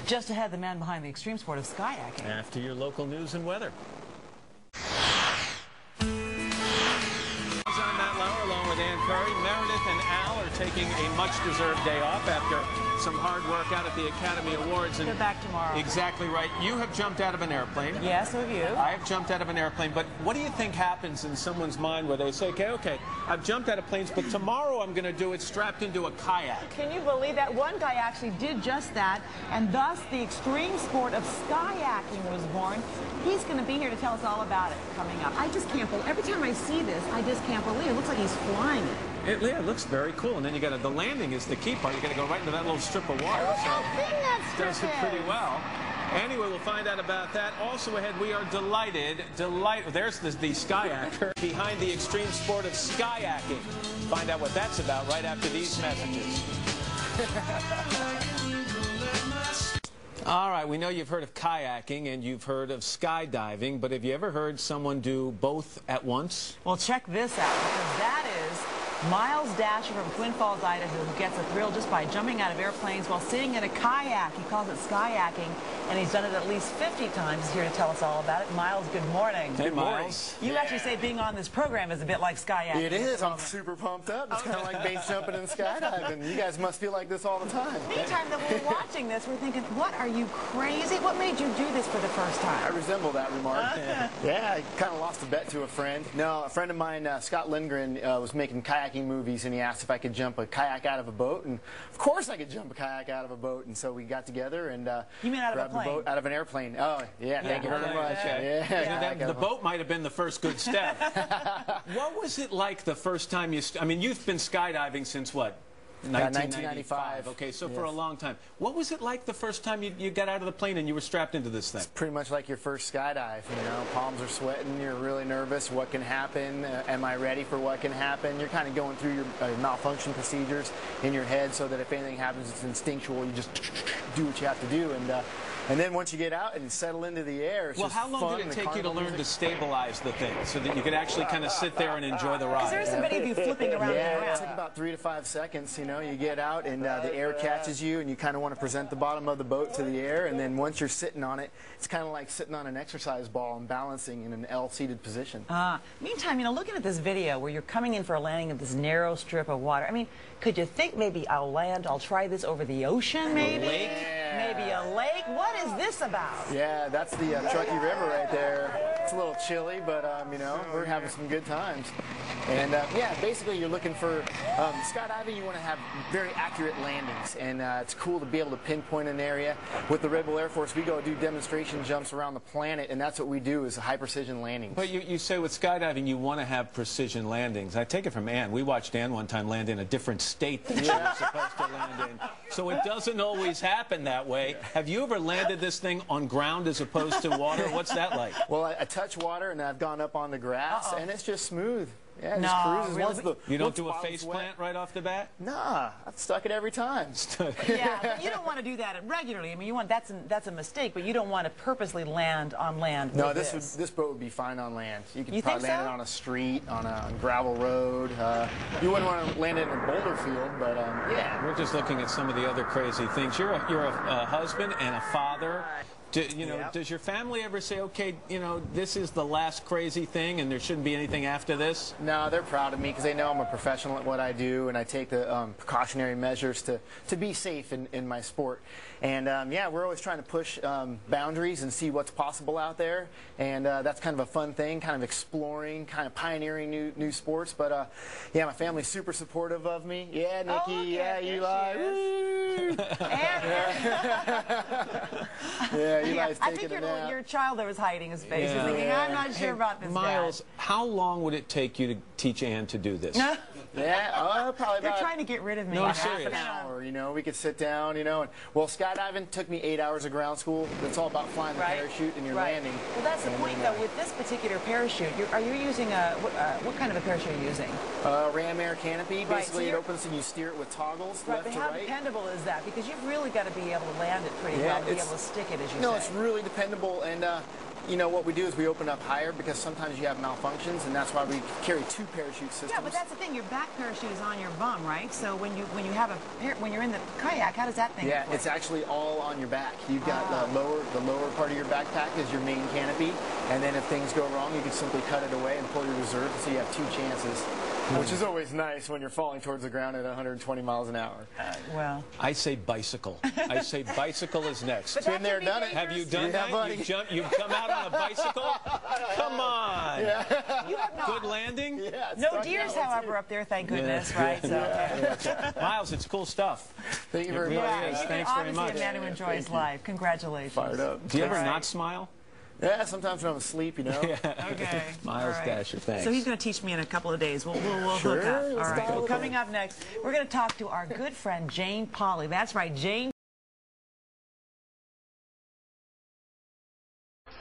Just ahead, the man behind the extreme sport of kayaking. After your local news and weather. I'm Matt Lauer along with Ann Curry. Meredith and Al are taking a much-deserved day off after some hard work out at the Academy Awards. And go back tomorrow. Exactly right. You have jumped out of an airplane. Yes, so have you. I have jumped out of an airplane. But what do you think happens in someone's mind where they say, okay, I've jumped out of planes, but tomorrow I'm going to do it strapped into a kayak? Can you believe that? One guy actually did just that, and thus the extreme sport of kayaking was born. He's going to be here to tell us all about it coming up. I just can't believe, every time I see this, I just can't believe it. It looks like he's flying it. It looks very cool, and then you got the landing is the key part. You got to go right into that little strip of water. Look how big that strip does it pretty well. Anyway, we'll find out about that. Also ahead, we are delighted. There's the sky-acker behind the extreme sport of skyacking. Find out what that's about right after these messages. All right, we know you've heard of kayaking and you've heard of skydiving, but have you ever heard someone do both at once? Well, check this out, because that is Miles Daisher from Twin Falls, Idaho, who gets a thrill just by jumping out of airplanes while sitting in a kayak. He calls it skyacking, and he's done it at least 50 times. He's here to tell us all about it. Miles, good morning. Hey, Miles. You actually say being on this program is a bit like skyacking. It is. I'm super pumped up. It's kind of like base jumping and skydiving. You guys must feel like this all the time. Anytime that we're watching this, we're thinking, what, are you crazy? What made you do this for the first time? I resemble that remark. Yeah, I kind of lost a bet to a friend. No, a friend of mine, Scott Lindgren, was making kayaking movies, and he asked if I could jump a kayak out of a boat, and of course I could jump a kayak out of a boat, and so we got together and you mean out of a plane? The boat out of an airplane. Oh, yeah, thank you very much. The boat might have been the first good step. What was it like the first time I mean, you've been skydiving since what? 1995. Okay, so for a long time. What was it like the first time you got out of the plane and you were strapped into this thing? It's pretty much like your first skydive, you know. Palms are sweating, you're really nervous. What can happen? Am I ready for what can happen? You're kind of going through your malfunction procedures in your head so that if anything happens, it's instinctual. You just do what you have to do. And then once you get out and settle into the air, it's just how long did it take you to learn to stabilize the thing so that you could actually kind of sit there and enjoy the ride? Because there's somebody of you flipping around. Yeah, it took about 3 to 5 seconds. You know, you get out and the air catches you, and you kind of want to present the bottom of the boat to the air. And then once you're sitting on it, it's kind of like sitting on an exercise ball and balancing in an L-seated position. Meantime, you know, looking at this video where you're coming in for a landing of this narrow strip of water, I mean, could you think maybe I'll land, I'll try this over the ocean, maybe? Maybe a lake? What is this about? Yeah, that's the Truckee River right there. It's a little chilly, but, you know, we're having some good times. And, yeah, basically you're looking for skydiving, you want to have very accurate landings. And it's cool to be able to pinpoint an area. With the Red Bull Air Force, we go do demonstration jumps around the planet, and that's what we do is high-precision landings. But you say with skydiving you want to have precision landings. I take it from Ann. We watched Ann one time land in a different state than she was supposed to land in. So it doesn't always happen that way. Have you ever landed this thing on ground as opposed to water? What's that like? Well, I touch water, and I've gone up on the grass, and it's just smooth. Yeah, it no, just cruises. really? You don't do a face plant right off the bat? Nah, I've stuck it every time. Yeah, but you don't want to do that regularly. I mean, that's a mistake, but you don't want to purposely land on land. No, this boat would be fine on land. You could probably think land it on a street, on a gravel road. You wouldn't want to land it in a boulder field, but yeah. We're just looking at some of the other crazy things. You're a husband and a father. Does your family ever say, okay, you know, this is the last crazy thing and there shouldn't be anything after this? No, they're proud of me because they know I'm a professional at what I do, and I take the precautionary measures to be safe in my sport. And, yeah, we're always trying to push boundaries and see what's possible out there. And that's kind of a fun thing, kind of exploring, kind of pioneering new sports. But, yeah, my family's super supportive of me. Yeah, Nikki. Yeah, Eli. Woo! Yeah, Eli's I think your child there was hiding his face. He's thinking, I'm not sure about this, Miles, how long would it take you to teach Ann to do this? Yeah, probably They're trying to get rid of me. No, I'm half serious. an hour, you know. We could sit down, you know. Well, skydiving took me 8 hours of ground school. It's all about flying the parachute and your landing. Well, that's the point, though. With this particular parachute, are you using what kind of a parachute are you using? Ram Air Canopy. Basically, it opens and you steer it with toggles left but to how right. dependable is that? Because you've really got to be able to land it pretty well, to be able to stick it, as you say. No, it's really dependable, and you know, what we do is we open up higher because sometimes you have malfunctions, and that's why we carry 2 parachute systems. Yeah, but that's the thing. Your back parachute is on your bum, right? So when you're in the kayak, how does that thing? Yeah, it's actually all on your back. You've got the lower part of your backpack is your main canopy, and then if things go wrong, you can simply cut it away and pull your reserve, so you have 2 chances. Which is always nice when you're falling towards the ground at 120 miles an hour. Well, I say bicycle. I say bicycle is next. Been there, done it. Have you done that? Buddy. You've come out on a bicycle? Come on. Yeah. you have not. Good landing? Yeah, No deers, however, up there, thank goodness, right? So, Miles, it's cool stuff. Thank you very much. yeah, is. you're Thanks very obviously much. a man who enjoys life. Congratulations. Fired up. Do you ever All right. not smile? Yeah, sometimes when I'm asleep, you know. Okay. Miles All right. Daisher, thanks. So he's going to teach me in a couple of days. We'll hook up. All right. go. Well, coming up next, we're going to talk to our good friend Jane Polly. That's right, Jane.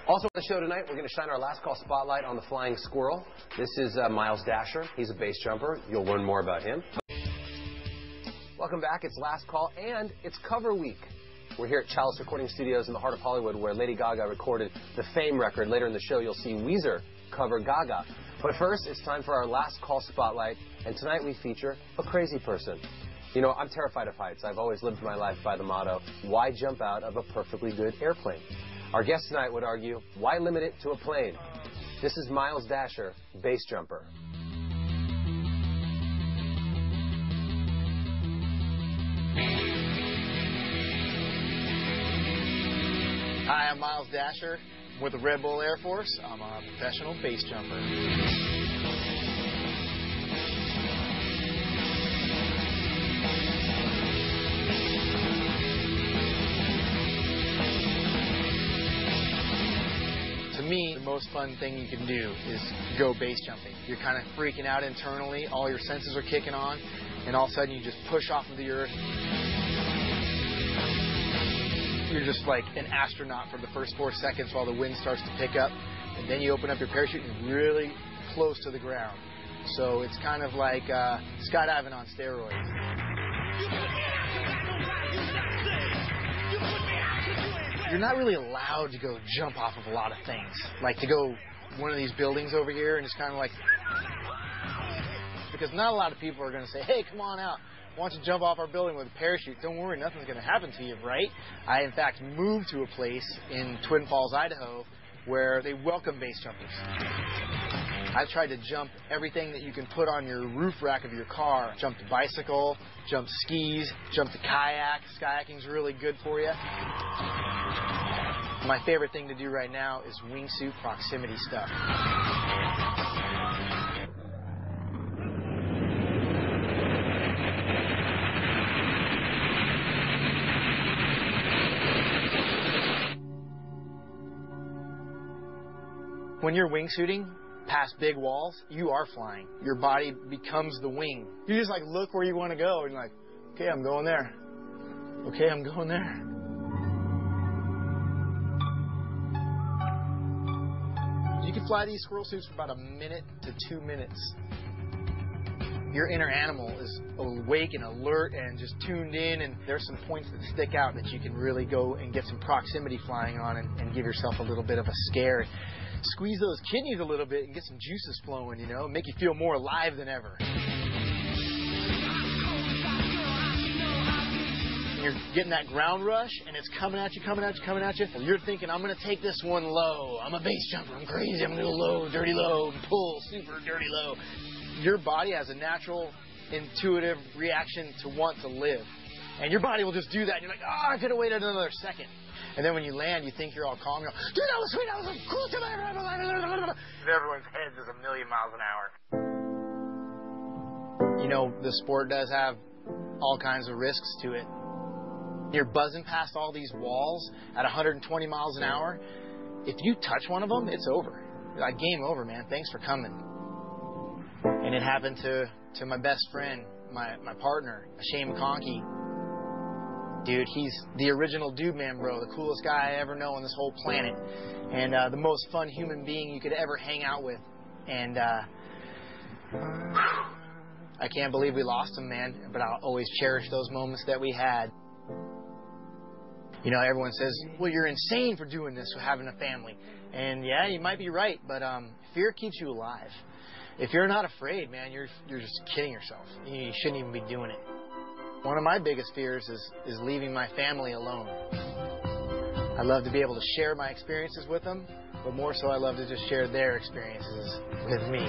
Also on the show tonight, we're going to shine our last call spotlight on the flying squirrel. This is Miles Daisher. He's a base jumper. You'll learn more about him. Welcome back. It's last call, and it's cover week. We're here at Chalice Recording Studios in the heart of Hollywood, where Lady Gaga recorded the Fame record. Later in the show, you'll see Weezer cover Gaga. But first, it's time for our last call spotlight, and tonight we feature a crazy person. You know, I'm terrified of heights. I've always lived my life by the motto, why jump out of a perfectly good airplane? Our guest tonight would argue, why limit it to a plane? This is Miles Daisher, base jumper. Hi, I'm Miles Daisher with the Red Bull Air Force. I'm a professional base jumper. To me, the most fun thing you can do is go base jumping. You're kind of freaking out internally, all your senses are kicking on, and all of a sudden you just push off of the earth. You're just like an astronaut for the first 4 seconds while the wind starts to pick up, and then you open up your parachute and you're really close to the ground. So it's kind of like skydiving on steroids. You're not really allowed to go jump off of a lot of things. Like to go one of these buildings over here and just kind of like, because not a lot of people are going to say, hey, come on out. Why don't you jump off our building with a parachute? Don't worry, nothing's going to happen to you, right? I, in fact, moved to a place in Twin Falls, Idaho, where they welcome base jumpers. I tried to jump everything that you can put on your roof rack of your car. Jumped a bicycle, jumped skis, jumped a kayak. Kayaking's really good for you. My favorite thing to do right now is wingsuit proximity stuff. When you're wingsuiting past big walls, you are flying. Your body becomes the wing. You just like look where you want to go and you're like, okay, I'm going there. Okay, I'm going there. You can fly these squirrel suits for about 1 minute to 2 minutes. Your inner animal is awake and alert and just tuned in, and there's some points that stick out that you can really go and get some proximity flying on and give yourself a little bit of a scare. Squeeze those kidneys a little bit and get some juices flowing, you know, make you feel more alive than ever. And you're getting that ground rush, and it's coming at you, coming at you, coming at you. And you're thinking, I'm going to take this one low. I'm a base jumper. I'm crazy. I'm going to go low, dirty low, and pull super dirty low. Your body has a natural, intuitive reaction to want to live. And your body will just do that. And you're like, oh, I could have waited another second. And then when you land, you think you're all calm. You go, dude, that was sweet. That was cool. Everyone's heads is 1,000,000 miles an hour. You know, the sport does have all kinds of risks to it. You're buzzing past all these walls at 120 miles an hour. If you touch one of them, it's over. Like, game over, man. Thanks for coming. And it happened to my best friend, my partner, Shane McConkey. Dude, he's the original dude man, bro. The coolest guy I ever know on this whole planet. And the most fun human being you could ever hang out with. And I can't believe we lost him, man. But I'll always cherish those moments that we had. You know, everyone says, well, you're insane for doing this, for having a family. And yeah, you might be right, but fear keeps you alive. If you're not afraid, man, you're just kidding yourself. You shouldn't even be doing it. One of my biggest fears is leaving my family alone. I love to be able to share my experiences with them, but more so I love to just share their experiences with me.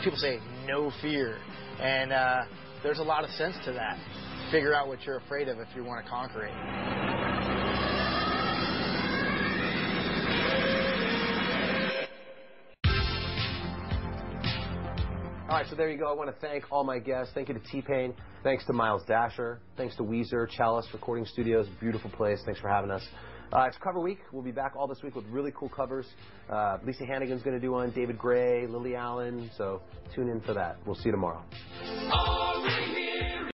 People say no fear, and there's a lot of sense to that. Figure out what you're afraid of if you want to conquer it. All right, so there you go. I want to thank all my guests. Thank you to T-Pain. Thanks to Miles Daisher. Thanks to Weezer, Chalice Recording Studios. Beautiful place. Thanks for having us. It's cover week. We'll be back all this week with really cool covers. Lisa Hannigan's going to do one, David Gray, Lily Allen. So tune in for that. We'll see you tomorrow.